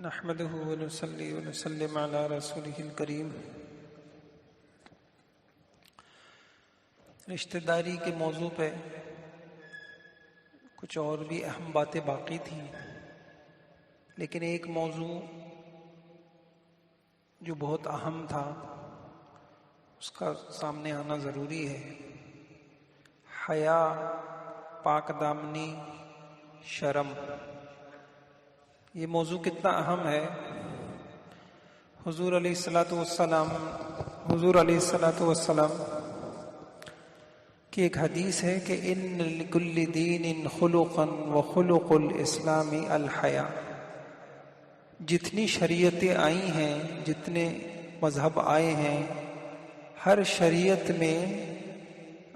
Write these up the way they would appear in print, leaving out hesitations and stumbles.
نحمده ونصلي ونسلم على رسوله الکریم۔ رشتہ داری کے موضوع پہ کچھ اور بھی اہم باتیں باقی تھیں، لیکن ایک موضوع جو بہت اہم تھا اس کا سامنے آنا ضروری ہے۔ حیا، پاک دامنی، شرم، یہ موضوع کتنا اہم ہے۔ حضور علیہ الصلوۃ والسلام کی ایک حدیث ہے کہ ان لکل دین خلقا وخلق الاسلام الحیا۔ جتنی شریعتیں آئی ہیں، جتنے مذہب آئے ہیں، ہر شریعت میں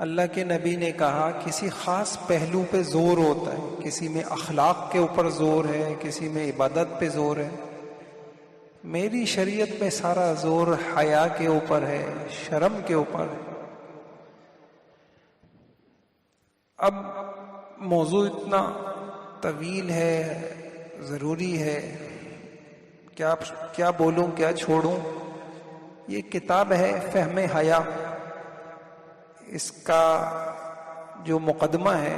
اللہ کے نبی نے کہا کسی خاص پہلو پہ زور ہوتا ہے، کسی میں اخلاق کے اوپر زور ہے، کسی میں عبادت پہ زور ہے۔ میری شریعت میں سارا زور حیا کے اوپر ہے، شرم کے اوپر ہے۔ اب موضوع اتنا طویل ہے، ضروری ہے، کیا بولوں کیا چھوڑوں۔ یہ کتاب ہے فہم حیا، اس کا جو مقدمہ ہے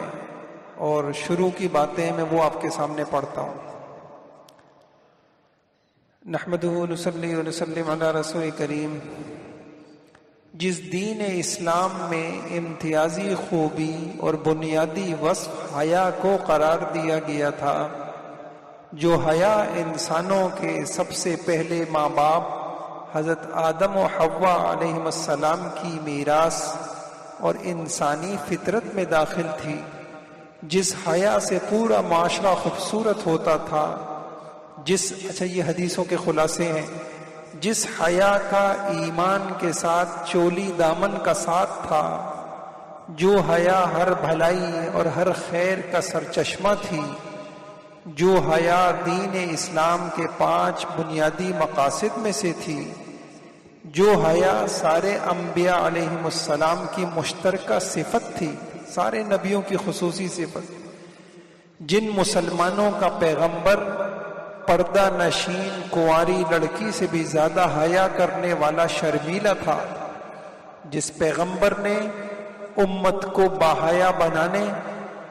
اور شروع کی باتیں میں وہ آپ کے سامنے پڑھتا ہوں۔ نحمدہ ونصلی ونسلم علی رسول کریم۔ جس دین اسلام میں امتیازی خوبی اور بنیادی وصف حیا کو قرار دیا گیا تھا، جو حیا انسانوں کے سب سے پہلے ماں باپ حضرت آدم و حوا علیہ السلام کی میراث اور انسانی فطرت میں داخل تھی، جس حیا سے پورا معاشرہ خوبصورت ہوتا تھا، یہ حدیثوں کے خلاصے ہیں۔ جس حیا کا ایمان کے ساتھ چولی دامن کا ساتھ تھا، جو حیا ہر بھلائی اور ہر خیر کا سرچشمہ تھی، جو حیا دین اسلام کے 5 بنیادی مقاصد میں سے تھی، جو حیا سارے انبیاء علیہم السلام کی مشترکہ صفت تھی، سارے نبیوں کی خصوصی صفت۔ جن مسلمانوں کا پیغمبر پردہ نشین کنواری لڑکی سے بھی زیادہ حیا کرنے والا شرمیلا تھا، جس پیغمبر نے امت کو باحیا بنانے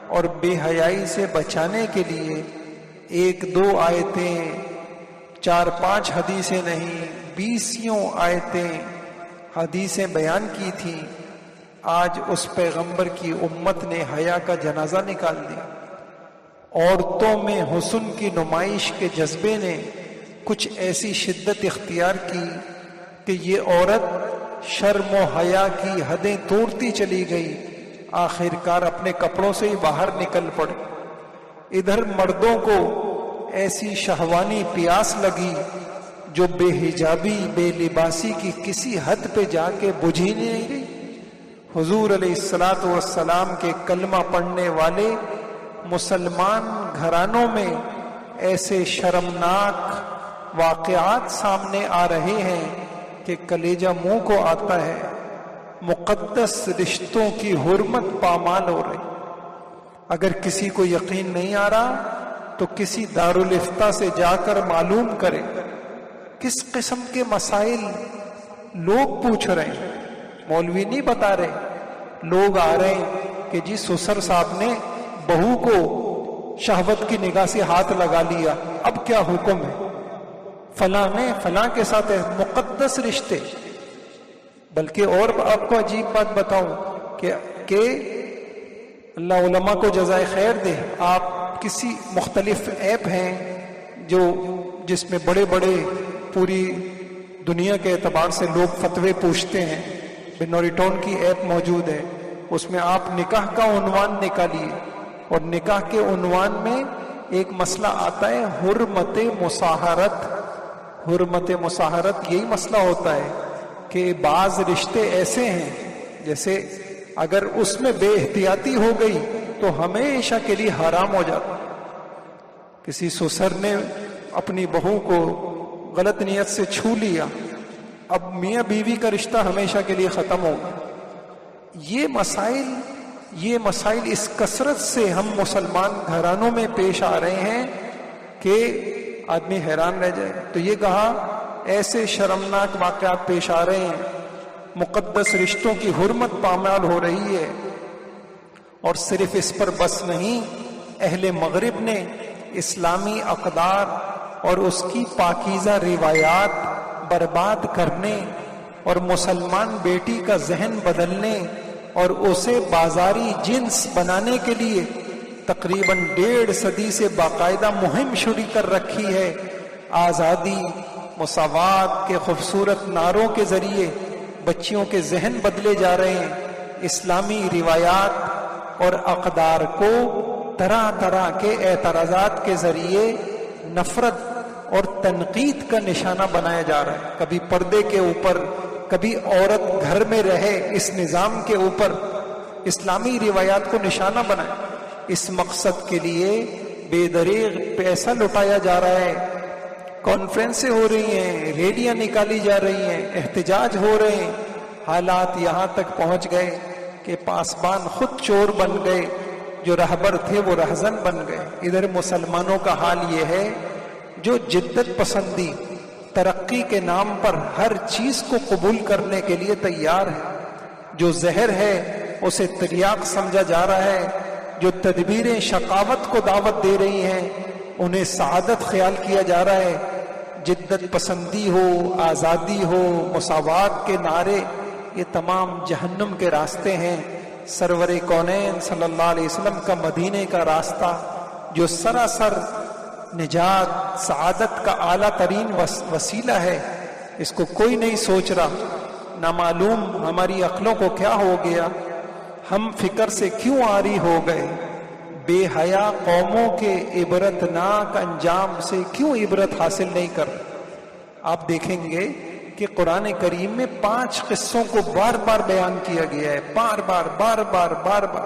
اور بے حیائی سے بچانے کے لیے 1-2 آیتیں، 4-5 حدیثیں نہیں، 20 آیتیں حدیثیں بیان کی تھیں، آج اس پیغمبر کی امت نے حیا کا جنازہ نکال دیا۔ عورتوں میں حسن کی نمائش کے جذبے نے کچھ ایسی شدت اختیار کی کہ یہ عورت شرم و حیا کی حدیں توڑتی چلی گئی، آخرکار اپنے کپڑوں سے ہی باہر نکل پڑی۔ ادھر مردوں کو ایسی شہوانی پیاس لگی جو بے حجابی، بے لباسی کی کسی حد پہ جا کے بجھی نہیں گئی۔ حضور علیہ السلام کے کلمہ پڑھنے والے مسلمان گھرانوں میں ایسے شرمناک واقعات سامنے آ رہے ہیں کہ کلیجہ منہ کو آتا ہے۔ مقدس رشتوں کی حرمت پامال ہو رہی۔ اگر کسی کو یقین نہیں آ رہا تو کسی دارالافتاء سے جا کر معلوم کرے کس قسم کے مسائل لوگ پوچھ رہے ہیں۔ مولوی نہیں بتا رہے، لوگ آ رہے ہیں کہ جی سسر صاحب نے بہو کو شہوت کی نگاہ سے ہاتھ لگا لیا، اب کیا حکم ہے؟ فلاں نے فلاں کے ساتھ ہے، مقدس رشتے۔ بلکہ اور آپ کو عجیب بات بتاؤں کہ اللہ علماء کو جزائے خیر دے، آپ کسی مختلف ایپ ہیں جس میں بڑے بڑے پوری دنیا کے اعتبار سے لوگ فتوے پوچھتے ہیں، بنوریٹون کی ایپ موجود ہے، اس میں آپ نکاح کا عنوان نکالیے اور نکاح کے عنوان میں ایک مسئلہ آتا ہے حرمت مصاہرت۔ حرمت مصاہرت یہی مسئلہ ہوتا ہے کہ بعض رشتے ایسے ہیں جیسے اگر اس میں بے احتیاطی ہو گئی تو ہمیشہ کے لیے حرام ہو جاتا۔ کسی سسر نے اپنی بہو کو غلط نیت سے چھو لیا، اب میاں بیوی کا رشتہ ہمیشہ کے لیے ختم ہوگا۔ یہ مسائل اس کثرت سے ہم مسلمان گھرانوں میں پیش آ رہے ہیں کہ آدمی حیران رہ جائے. تو یہ کہا ایسے شرمناک واقعات پیش آ رہے ہیں، مقدس رشتوں کی حرمت پامال ہو رہی ہے. اور صرف اس پر بس نہیں، اہل مغرب نے اسلامی اقدار اور اس کی پاکیزہ روایات برباد کرنے اور مسلمان بیٹی کا ذہن بدلنے اور اسے بازاری جنس بنانے کے لیے تقریباً 1.5 صدی سے باقاعدہ مہم شروع کر رکھی ہے. آزادی، مساوات کے خوبصورت نعروں کے ذریعے بچیوں کے ذہن بدلے جا رہے ہیں. اسلامی روایات اور اقدار کو طرح طرح کے اعتراضات کے ذریعے نفرت اور تنقید کا نشانہ بنایا جا رہا ہے. کبھی پردے کے اوپر، کبھی عورت گھر میں رہے اس نظام کے اوپر اسلامی روایات کو نشانہ بنائے. اس مقصد کے لیے بے دریغ پیسہ لٹایا جا رہا ہے. کانفرنسیں ہو رہی ہیں، ریلیاں نکالی جا رہی ہیں، احتجاج ہو رہے ہیں. حالات یہاں تک پہنچ گئے کہ پاسبان خود چور بن گئے، جو رہبر تھے وہ رہزن بن گئے. ادھر مسلمانوں کا حال یہ ہے جو جدت پسندی، ترقی کے نام پر ہر چیز کو قبول کرنے کے لیے تیار ہے. جو زہر ہے اسے تریاق سمجھا جا رہا ہے. جو تدبیریں شقاوت کو دعوت دے رہی ہیں انہیں سعادت خیال کیا جا رہا ہے. جدت پسندی ہو، آزادی ہو، مساوات کے نعرے، یہ تمام جہنم کے راستے ہیں. سرور کونین صلی اللہ علیہ وسلم کا مدینے کا راستہ جو سراسر نجات، سعادت کا اعلیٰ ترین وسیلہ ہے، اس کو کوئی نہیں سوچ رہا. نامعلوم ہماری عقلوں کو کیا ہو گیا، ہم فکر سے کیوں عاری ہو گئے. بے حیا قوموں کے عبرتناک انجام سے کیوں عبرت حاصل نہیں کر. آپ دیکھیں گے کہ قرآن کریم میں 5 قصوں کو بار بار بیان کیا گیا ہے، بار بار.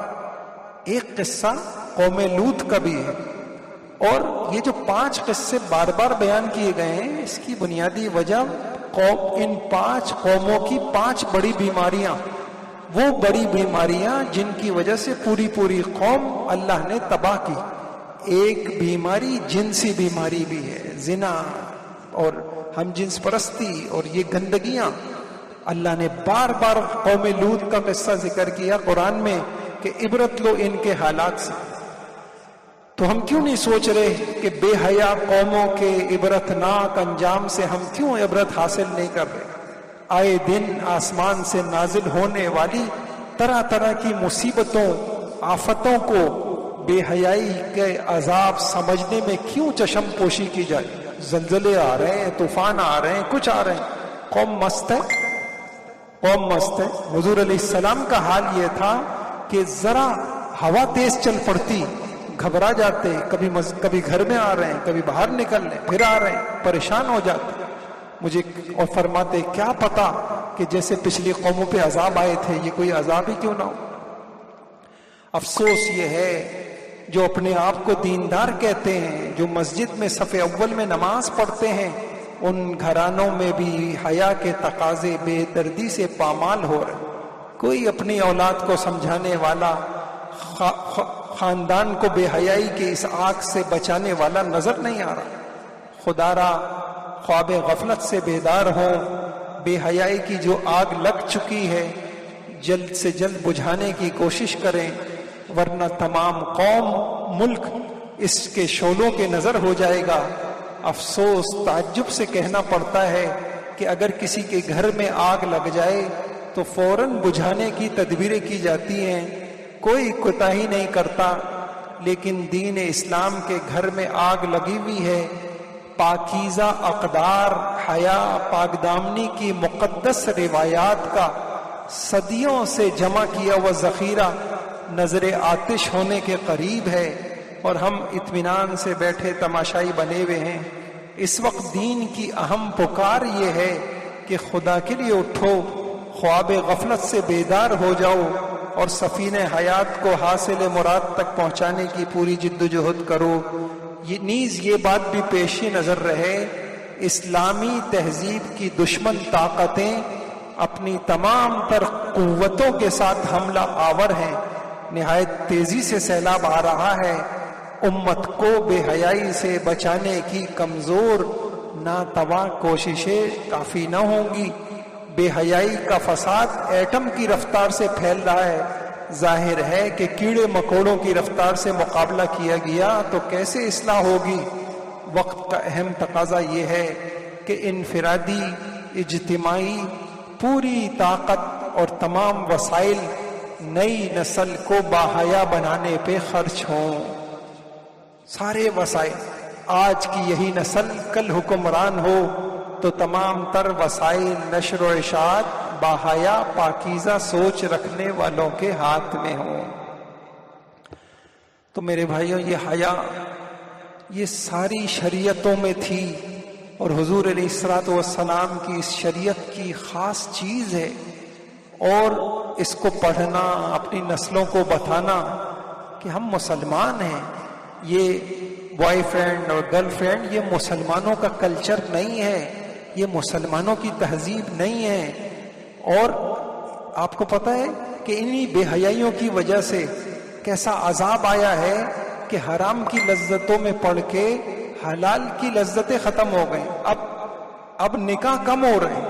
ایک قصہ قوم لوط کا بھی ہے. اور یہ جو 5 قصے بار بار بیان کیے گئے ہیں، اس کی بنیادی وجہ ان 5 قوموں کی 5 بڑی بیماریاں، وہ بڑی بیماریاں جن کی وجہ سے پوری قوم اللہ نے تباہ کی. ایک بیماری جنسی بیماری بھی ہے، زنا اور ہم جنس پرستی اور یہ گندگیاں. اللہ نے بار بار قوم لوط کا قصہ ذکر کیا قرآن میں کہ عبرت لو ان کے حالات سے. تو ہم کیوں نہیں سوچ رہے کہ بے حیا قوموں کے عبرتناک انجام سے ہم کیوں عبرت حاصل نہیں کر رہے. آئے دن آسمان سے نازل ہونے والی طرح طرح کی مصیبتوں، آفتوں کو بے حیائی کے عذاب سمجھنے میں کیوں چشم پوشی کی جائے. زلزلے آ رہے ہیں، طوفان آ رہے ہیں، کچھ آ رہے ہیں، قوم مست ہے. حضور علیہ السلام کا حال یہ تھا کہ ذرا ہوا تیز چل پڑتی گھبرا جاتے، کبھی گھر میں آ رہے ہیں، کبھی باہر نکل رہے ہیں، پھر آ رہے ہیں، پریشان ہو جاتے مجھے. اور فرماتے کیا پتا کہ جیسے پچھلی قوموں پہ عذاب آئے تھے یہ کوئی عذاب ہی کیوں نہ ہو. افسوس یہ ہے جو اپنے آپ کو دیندار کہتے ہیں، جو مسجد میں صف اول میں نماز پڑھتے ہیں، ان گھرانوں میں بھی حیا کے تقاضے بے دردی سے پامال ہو رہے. کوئی اپنی اولاد کو سمجھانے والا، خاندان کو بے حیائی کے اس آگ سے بچانے والا نظر نہیں آ رہا. خدا را خواب غفلت سے بیدار ہوں. بے حیائی کی جو آگ لگ چکی ہے جلد سے جلد بجھانے کی کوشش کریں، ورنہ تمام قوم، ملک اس کے شعلوں کے نظر ہو جائے گا. افسوس تعجب سے کہنا پڑتا ہے کہ اگر کسی کے گھر میں آگ لگ جائے تو فوراً بجھانے کی تدبیریں کی جاتی ہیں، کوئی کوتاہی نہیں کرتا. لیکن دین اسلام کے گھر میں آگ لگی ہوئی ہے. پاکیزہ اقدار، حیا، پاک دامنی کی مقدس روایات کا صدیوں سے جمع کیا ہوا ذخیرہ نظر آتش ہونے کے قریب ہے، اور ہم اطمینان سے بیٹھے تماشائی بنے ہوئے ہیں. اس وقت دین کی اہم پکار یہ ہے کہ خدا کے لیے اٹھو، خواب غفلت سے بیدار ہو جاؤ اور سفینہ حیات کو حاصل مراد تک پہنچانے کی پوری جد و جہد کرو. نیز یہ بات بھی پیش نظر رہے، اسلامی تہذیب کی دشمن طاقتیں اپنی تمام تر قوتوں کے ساتھ حملہ آور ہیں. نہایت تیزی سے سیلاب آ رہا ہے. امت کو بے حیائی سے بچانے کی کمزور ناتواں کوششیں کافی نہ ہوں گی۔ بے حیائی کا فساد ایٹم کی رفتار سے پھیل رہا ہے، ظاہر ہے کہ کیڑے مکوڑوں کی رفتار سے مقابلہ کیا گیا تو کیسے اصلاح ہوگی؟ وقت کا اہم تقاضا یہ ہے کہ انفرادی، اجتماعی پوری طاقت اور تمام وسائل نئی نسل کو باحیا بنانے پہ خرچ ہوں۔ سارے وسائل، آج کی یہی نسل کل حکمران ہو تو تمام تر وسائل نشر و اشاعت باحیا پاکیزہ سوچ رکھنے والوں کے ہاتھ میں ہوں۔ تو میرے بھائیوں، یہ حیا یہ ساری شریعتوں میں تھی، اور حضور علیہ الصلوۃ والسلام کی اس شریعت کی خاص چیز ہے، اور اس کو پڑھنا، اپنی نسلوں کو بتانا کہ ہم مسلمان ہیں۔ یہ بوائے فرینڈ اور گرل فرینڈ یہ مسلمانوں کا کلچر نہیں ہے، یہ مسلمانوں کی تہذیب نہیں ہے۔ اور آپ کو پتہ ہے کہ انہی بے حیائیوں کی وجہ سے کیسا عذاب آیا ہے کہ حرام کی لذتوں میں پڑ کے حلال کی لذتیں ختم ہو گئیں۔ اب نکاح کم ہو رہے ہیں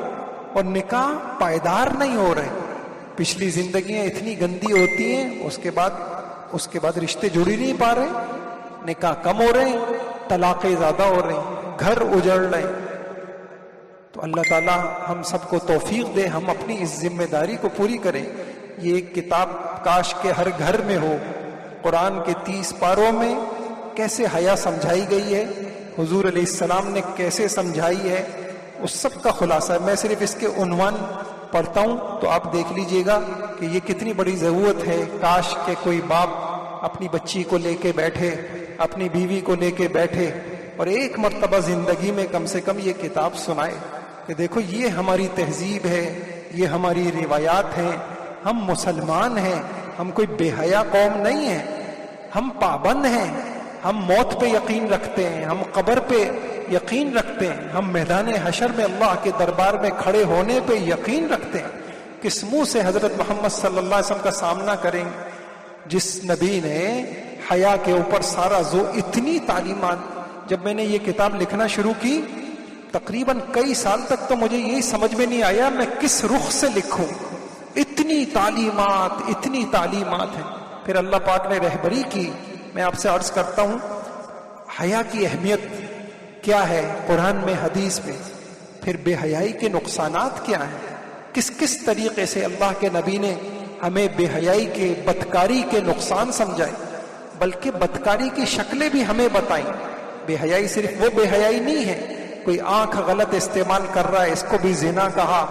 اور نکاح پائیدار نہیں ہو رہے۔ پچھلی زندگیاں اتنی گندی ہوتی ہیں، اس کے بعد رشتے جڑ ہی نہیں پا رہے، نکاح کم ہو رہے ہیں، طلاقیں زیادہ ہو رہی ہیں، گھر اجڑ رہے ہیں۔ تو اللہ تعالیٰ ہم سب کو توفیق دے، ہم اپنی اس ذمہ داری کو پوری کریں۔ یہ ایک کتاب کاش کے ہر گھر میں ہو۔ قرآن کے 30 پاروں میں کیسے حیا سمجھائی گئی ہے، حضور علیہ السلام نے کیسے سمجھائی ہے، اس سب کا خلاصہ ہے۔ میں صرف اس کے عنوان پڑھتا ہوں تو آپ دیکھ لیجئے گا کہ یہ کتنی بڑی ضرورت ہے۔ کاش کہ کوئی باپ اپنی بچی کو لے کے بیٹھے، اپنی بیوی کو لے کے بیٹھے اور ایک مرتبہ زندگی میں کم سے کم یہ کتاب سنائے کہ دیکھو یہ ہماری تہذیب ہے، یہ ہماری روایات ہیں، ہم مسلمان ہیں، ہم کوئی بے حیا قوم نہیں ہیں، ہم پابند ہیں، ہم موت پہ یقین رکھتے ہیں، ہم قبر پہ یقین رکھتے ہیں، ہم میدان حشر میں اللہ کے دربار میں کھڑے ہونے پہ یقین رکھتے ہیں۔ کس منہ سے حضرت محمد صلی اللہ علیہ وسلم کا سامنا کریں جس نبی نے حیا کے اوپر سارا زور، اتنی تعلیمات۔ جب میں نے یہ کتاب لکھنا شروع کی تقریباً کئی سال تک تو مجھے یہی سمجھ میں نہیں آیا میں کس رخ سے لکھوں، اتنی تعلیمات ہیں۔ پھر اللہ پاک نے رہبری کی۔ میں آپ سے عرض کرتا ہوں حیا کی اہمیت کیا ہے قرآن میں، حدیث میں، پھر بے حیائی کے نقصانات کیا ہیں، کس کس طریقے سے اللہ کے نبی نے ہمیں بے حیائی کے، بدکاری کے نقصان سمجھائے، بلکہ بدکاری کی شکلیں بھی ہمیں بتائیں۔ بے حیائی صرف وہ بے حیائی نہیں ہے، کوئی آنکھ غلط استعمال کر رہا ہے اس کو بھی زنا کہا،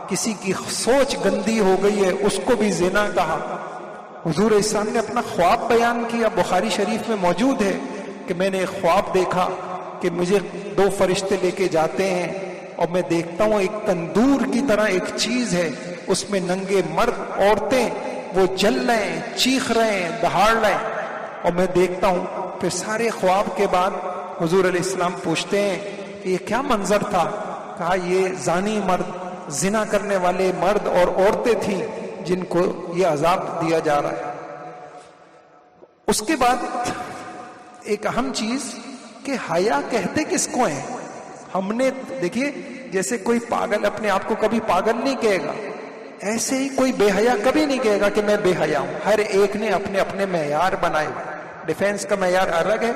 کسی کی سوچ گندی ہو گئی ہے اس کو بھی زنا کہا۔ حضور اسلام نے اپنا خواب بیان کیا، بخاری شریف میں موجود ہے کہ میں نے ایک خواب دیکھا کہ مجھے 2 فرشتے لے کے جاتے ہیں اور میں دیکھتا ہوں ایک تندور کی طرح ایک چیز ہے، اس میں ننگے مرد عورتیں وہ جل رہے ہیں، چیخ رہے ہیں، دہاڑ رہے ہیں، اور میں دیکھتا ہوں۔ پھر سارے خواب کے بعد حضور علیہ السلام پوچھتے ہیں کہ یہ کیا منظر تھا؟ کہا یہ زانی مرد، زنا کرنے والے مرد اور عورتیں تھیں جن کو یہ عذاب دیا جا رہا ہے۔ اس کے بعد ایک اہم چیز کہ حیا کہتے کس کو ہیں؟ ہم نے دیکھیے جیسے کوئی پاگل اپنے آپ کو کبھی پاگل نہیں کہے گا، ایسے ہی کوئی بے حیا کبھی نہیں کہے گا کہ میں بے حیا ہوں۔ ہر ایک نے اپنے اپنے معیار بنائے، ڈیفینس کا معیار الگ ہے،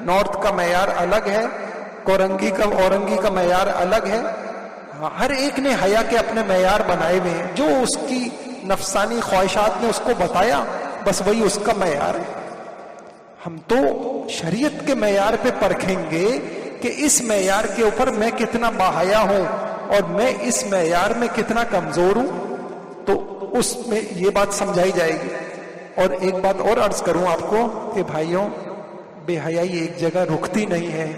نارتھ کا معیار الگ ہے، اورنگی کا معیار الگ ہے۔ ہر ایک نے حیا کے اپنے معیار بنائے ہوئے ہیں، جو اس کی نفسانی خواہشات نے اس کو بتایا بس وہی اس کا معیار ہے۔ ہم تو شریعت کے معیار پہ پرکھیں گے کہ اس معیار کے اوپر میں کتنا باحیا ہوں اور میں اس معیار میں کتنا کمزور ہوں، تو اس میں یہ بات سمجھائی جائے گی۔ اور ایک بات اور عرض کروں آپ کو کہ بھائیوں، بے حیائی ایک جگہ رکتی نہیں ہے۔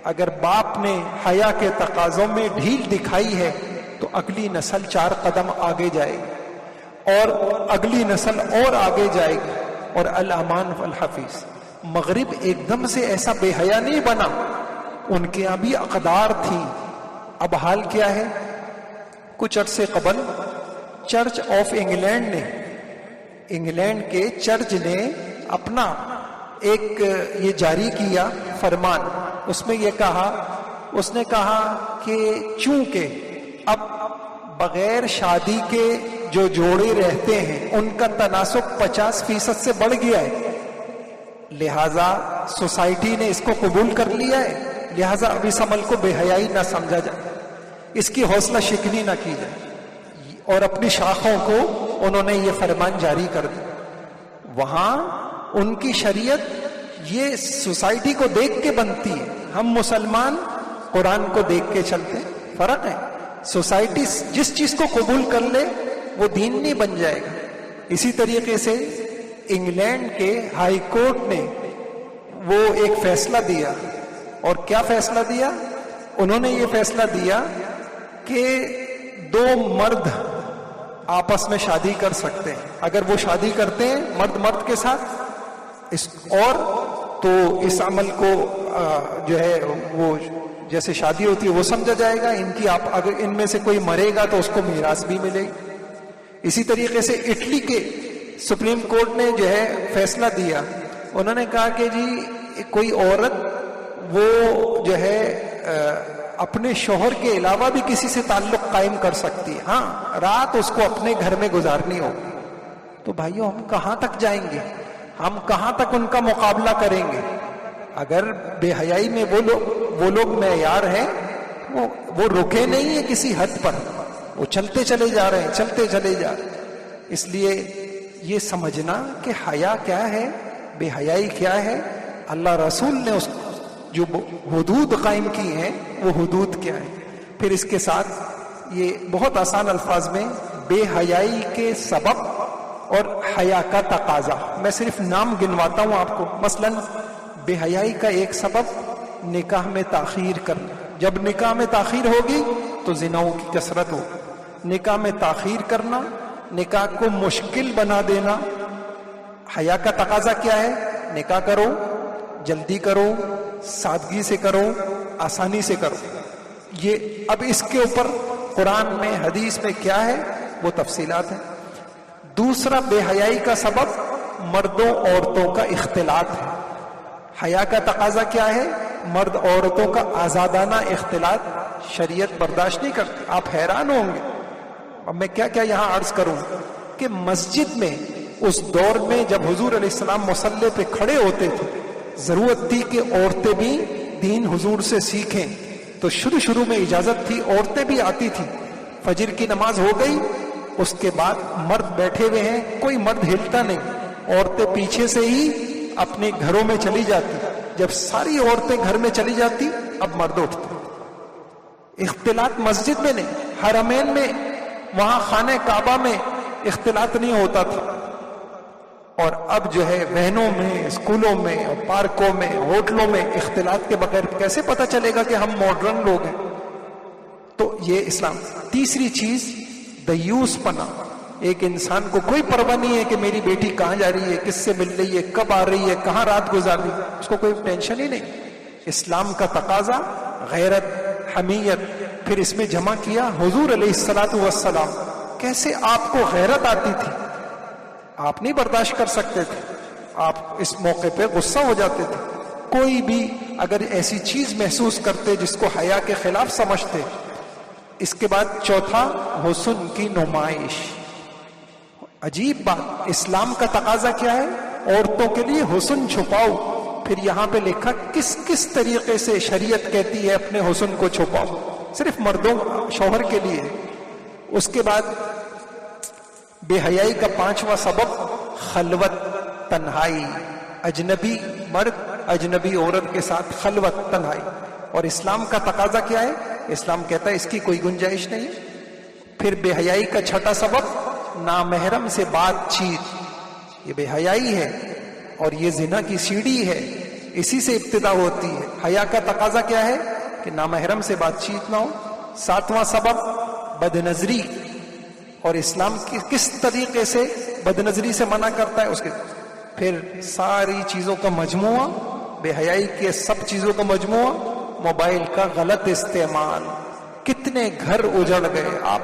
اگر باپ نے حیا کے تقاضوں میں ڈھیل دکھائی ہے تو اگلی نسل 4 قدم آگے جائے گی اور اگلی نسل اور آگے جائے گی، اور الامان والحفیظ۔ مغرب ایک دم سے ایسا بے حیا نہیں بنا، ان کے یہاں بھی اقدار تھی۔ اب حال کیا ہے؟ کچھ عرصے قبل چرچ آف انگلینڈ نے، انگلینڈ کے چرچ نے اپنا ایک یہ جاری کیا فرمان، اس میں یہ کہا، اس نے کہا کہ چونکہ اب بغیر شادی کے جو جوڑے رہتے ہیں ان کا تناسب 50% سے بڑھ گیا ہے، لہذا سوسائٹی نے اس کو قبول کر لیا ہے، لہذا اب اس عمل کو بے حیائی نہ سمجھا جائے، اس کی حوصلہ شکنی نہ کی جائے، اور اپنی شاخوں کو انہوں نے یہ فرمان جاری کر دیا۔ وہاں ان کی شریعت یہ سوسائٹی کو دیکھ کے بنتی ہے، ہم مسلمان قرآن کو دیکھ کے چلتے ہیں، فرق ہے۔ سوسائٹی جس چیز کو قبول کر لے وہ دین نہیں بن جائے گا۔ اسی طریقے سے انگلینڈ کے ہائی کورٹ نے وہ ایک فیصلہ دیا، اور کیا فیصلہ دیا؟ انہوں نے یہ فیصلہ دیا کہ 2 مرد آپس میں شادی کر سکتے ہیں، اگر وہ شادی کرتے ہیں مرد مرد کے ساتھ اور تو اس عمل کو جو ہے وہ جیسے شادی ہوتی ہے وہ سمجھا جائے گا، ان کی اگر ان میں سے کوئی مرے گا تو اس کو میراث بھی ملے گی۔ اسی طریقے سے اٹلی کے سپریم کورٹ نے جو ہے فیصلہ دیا، انہوں نے کہا کہ جی کوئی عورت وہ جو ہے اپنے شوہر کے علاوہ بھی کسی سے تعلق قائم کر سکتی ہے، ہاں رات اس کو اپنے گھر میں گزارنی ہوگی۔ تو بھائیو ہم کہاں تک جائیں گے؟ ہم کہاں تک ان کا مقابلہ کریں گے؟ اگر بے حیائی میں وہ لوگ معیار ہیں، وہ رکے نہیں ہیں کسی حد پر، وہ چلتے چلے جا رہے ہیں، چلتے چلے جا رہے ہیں۔ اس لیے یہ سمجھنا کہ حیا کیا ہے، بے حیائی کیا ہے، اللہ رسول نے اس جو حدود قائم کی ہیں وہ حدود کیا ہے۔ پھر اس کے ساتھ یہ بہت آسان الفاظ میں بے حیائی کے سبب اور حیا کا تقاضا، میں صرف نام گنواتا ہوں آپ کو۔ مثلا بے حیائی کا ایک سبب نکاح میں تاخیر کرنا، جب نکاح میں تاخیر ہوگی تو زناؤں کی کثرت ہوگی۔ نکاح میں تاخیر کرنا، نکاح کو مشکل بنا دینا۔ حیا کا تقاضا کیا ہے؟ نکاح کرو، جلدی کرو، سادگی سے کرو، آسانی سے کرو۔ یہ اب اس کے اوپر قرآن میں حدیث میں کیا ہے وہ تفصیلات ہیں۔ دوسرا بے حیائی کا سبب مردوں عورتوں کا اختلاط ہے۔ حیا کا تقاضا کیا ہے؟ مرد عورتوں کا آزادانہ اختلاط شریعت برداشت نہیں کرتی۔ آپ حیران ہوں گے، اب میں کیا کیا یہاں عرض کروں کہ مسجد میں اس دور میں جب حضور علیہ السلام مصلی پہ کھڑے ہوتے تھے، ضرورت تھی کہ عورتیں بھی دین حضور سے سیکھیں، تو شروع میں اجازت تھی، عورتیں بھی آتی تھی۔ فجر کی نماز ہو گئی، اس کے بعد مرد بیٹھے ہوئے ہیں، کوئی مرد ہلتا نہیں، عورتیں پیچھے سے ہی اپنے گھروں میں چلی جاتی۔ جب ساری عورتیں گھر میں چلی جاتی اب مرد اٹھتے۔ اختلاط مسجد میں نہیں، حرمین میں، وہاں خانہ کعبہ میں اختلاط نہیں ہوتا تھا، اور اب جو ہے وینوں میں، اسکولوں میں، پارکوں میں، ہوٹلوں میں اختلاط کے بغیر کیسے پتہ چلے گا کہ ہم ماڈرن لوگ ہیں؟ تو یہ اسلام۔ تیسری چیز دیوس پنا، ایک انسان کو کوئی پرواہ نہیں ہے کہ میری بیٹی کہاں جا رہی ہے، کس سے مل رہی ہے، کب آ رہی ہے، کہاں رات گزار رہی ہے، اس کو کوئی ٹینشن ہی نہیں۔ اسلام کا تقاضا غیرت، حمیت، پھر اس میں جمع کیا حضور علیہ الصلوۃ والسلام۔ کیسے آپ کو غیرت آتی تھی؟ آپ نہیں برداشت کر سکتے تھے، آپ اس موقع پہ غصہ ہو جاتے تھے۔ کوئی بھی اگر ایسی چیز محسوس کرتے جس کو حیا کے خلاف سمجھتے۔ اس کے بعد چوتھا حسن کی نمائش۔ عجیب بات، اسلام کا تقاضا کیا ہے؟ عورتوں کے لیے حسن چھپاؤ۔ پھر یہاں پہ لکھا کس طریقے سے شریعت کہتی ہے اپنے حسن کو چھپاؤ، صرف مردوں شوہر کے لیے۔ اس کے بعد بے حیائی کا پانچواں سبب خلوت، تنہائی، اجنبی مرد اجنبی عورت کے ساتھ خلوت، تنہائی۔ اور اسلام کا تقاضا کیا ہے؟ اسلام کہتا ہے اس کی کوئی گنجائش نہیں۔ پھر بے حیائی کا چھٹا سبب نامحرم سے بات چیت، یہ بے حیائی ہے اور یہ زنا کی سیڑھی ہے، اسی سے ابتدا ہوتی ہے۔ حیا کا تقاضا کیا ہے؟ کہ نامحرم سے بات چیت نہ ہو۔ ساتواں سبب بد نظری، اور اسلام کس طریقے سے بد نظری سے منع کرتا ہے اس کے۔ پھر ساری چیزوں کا مجموعہ، بے حیائی کے سب چیزوں کا مجموعہ، موبائل کا غلط استعمال۔ کتنے گھر اجڑ گئے، آپ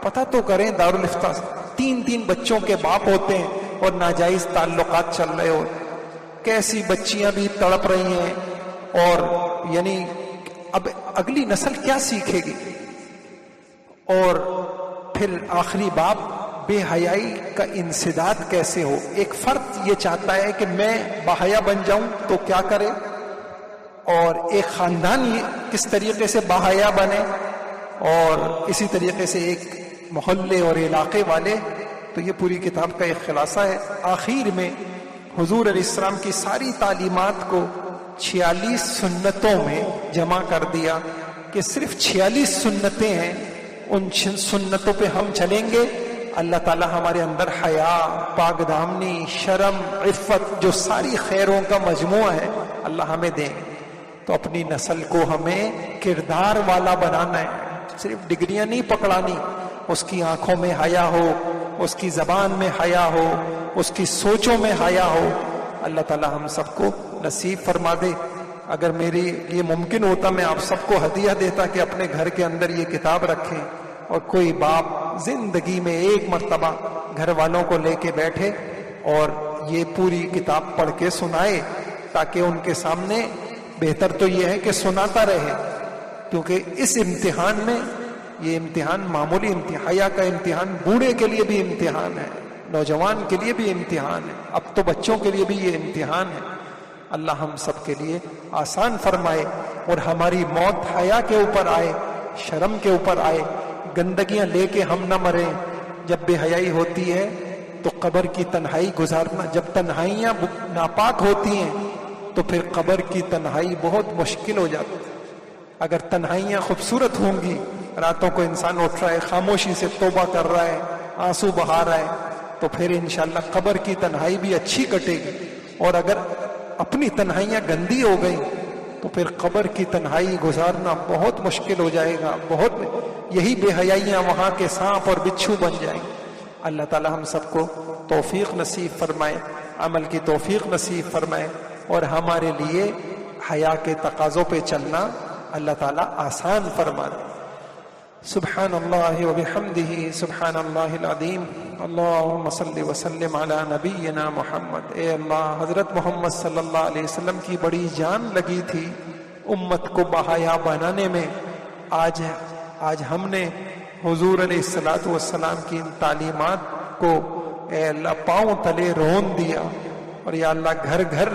پتہ تو کریں، دارالفتہ 3 بچوں کے باپ ہوتے ہیں اور ناجائز تعلقات چل رہے ہوتے۔ کیسی بچیاں بھی تڑپ رہی ہیں، اور یعنی اب اگلی نسل کیا سیکھے گی؟ اور پھر آخری باب بے حیائی کا انسداد کیسے ہو؟ ایک فرد یہ چاہتا ہے کہ میں باحیا بن جاؤں تو کیا کرے، اور ایک خاندان کس طریقے سے باحیا بنے، اور اسی طریقے سے ایک محلے اور علاقے والے. تو یہ پوری کتاب کا ایک خلاصہ ہے. آخر میں حضور علیہ السلام کی ساری تعلیمات کو 46 سنتوں میں جمع کر دیا کہ صرف 46 سنتیں ہیں، ان سنتوں پہ ہم چلیں گے، اللہ تعالی ہمارے اندر حیا، پاک دامنی، شرم، عفت، جو ساری خیروں کا مجموعہ ہے، اللہ ہمیں دیں. تو اپنی نسل کو ہمیں کردار والا بنانا ہے، صرف ڈگریاں نہیں پکڑانی. اس کی آنکھوں میں حیا ہو، اس کی زبان میں حیا ہو، اس کی سوچوں میں حیا ہو. اللہ تعالی ہم سب کو نصیب فرما دے. اگر میری یہ ممکن ہوتا میں آپ سب کو ہدیہ دیتا کہ اپنے گھر کے اندر یہ کتاب رکھیں، اور کوئی باپ زندگی میں ایک مرتبہ گھر والوں کو لے کے بیٹھے اور یہ پوری کتاب پڑھ کے سنائے، تاکہ ان کے سامنے، بہتر تو یہ ہے کہ سناتا رہے، کیونکہ اس امتحان میں، یہ امتحان معمولی امتحان، حیا کا امتحان بوڑھے کے لیے بھی امتحان ہے، نوجوان کے لیے بھی امتحان ہے، اب تو بچوں کے لیے بھی یہ امتحان ہے. اللہ ہم سب کے لیے آسان فرمائے، اور ہماری موت حیا کے اوپر آئے، شرم کے اوپر آئے. گندگیاں لے کے ہم نہ مریں. جب بے حیائی ہوتی ہے تو قبر کی تنہائی گزارنا، جب تنہائیاں ناپاک ہوتی ہیں تو پھر قبر کی تنہائی بہت مشکل ہو جاتی ہے. اگر تنہائیاں خوبصورت ہوں گی، راتوں کو انسان اٹھ رہا ہے، خاموشی سے توبہ کر رہا ہے، آنسو بہا رہا ہے، تو پھر انشاءاللہ قبر کی تنہائی بھی اچھی کٹے گی. اور اگر اپنی تنہائیاں گندی ہو گئی تو پھر قبر کی تنہائی گزارنا بہت مشکل ہو جائے گا. یہی بے حیائیاں وہاں کے سانپ اور بچھو بن جائیں. اللہ تعالی ہم سب کو توفیق نصیب فرمائے، عمل کی توفیق نصیب فرمائے، اور ہمارے لیے حیا کے تقاضوں پہ چلنا اللہ تعالی آسان فرما دے. سبحان اللہ وبحمدہ، سبحان اللہ العظیم. اللہم صلی وسلم علی نبینا محمد. اے اللہ، حضرت محمد صلی اللہ علیہ وسلم کی بڑی جان لگی تھی امت کو باحیا بنانے میں. آج ہم نے حضور علیہ الصلوۃ والسلام کی ان تعلیمات کو اے اللہ پاؤں تلے رون دیا، اور یا اللہ گھر گھر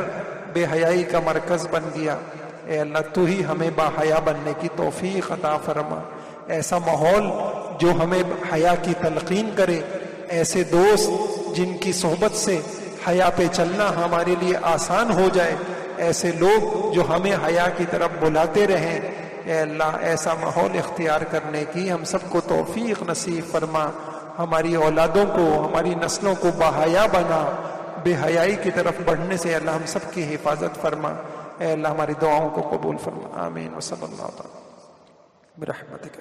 بے حیائی کا مرکز بن گیا. اے اللہ تو ہی ہمیں باحیا بننے کی توفیق عطا فرما. ایسا ماحول جو ہمیں حیا کی تلقین کرے، ایسے دوست جن کی صحبت سے حیا پہ چلنا ہمارے لیے آسان ہو جائے، ایسے لوگ جو ہمیں حیا کی طرف بلاتے رہیں. اے اللہ ایسا ماحول اختیار کرنے کی ہم سب کو توفیق نصیب فرما. ہماری اولادوں کو، ہماری نسلوں کو باحیا بنا. بے حیائی کی طرف بڑھنے سے اللہ ہم سب کی حفاظت فرما. اے اللہ ہماری دعاؤں کو قبول فرما. آمین. وصلی اللہ تعالی برحمتک.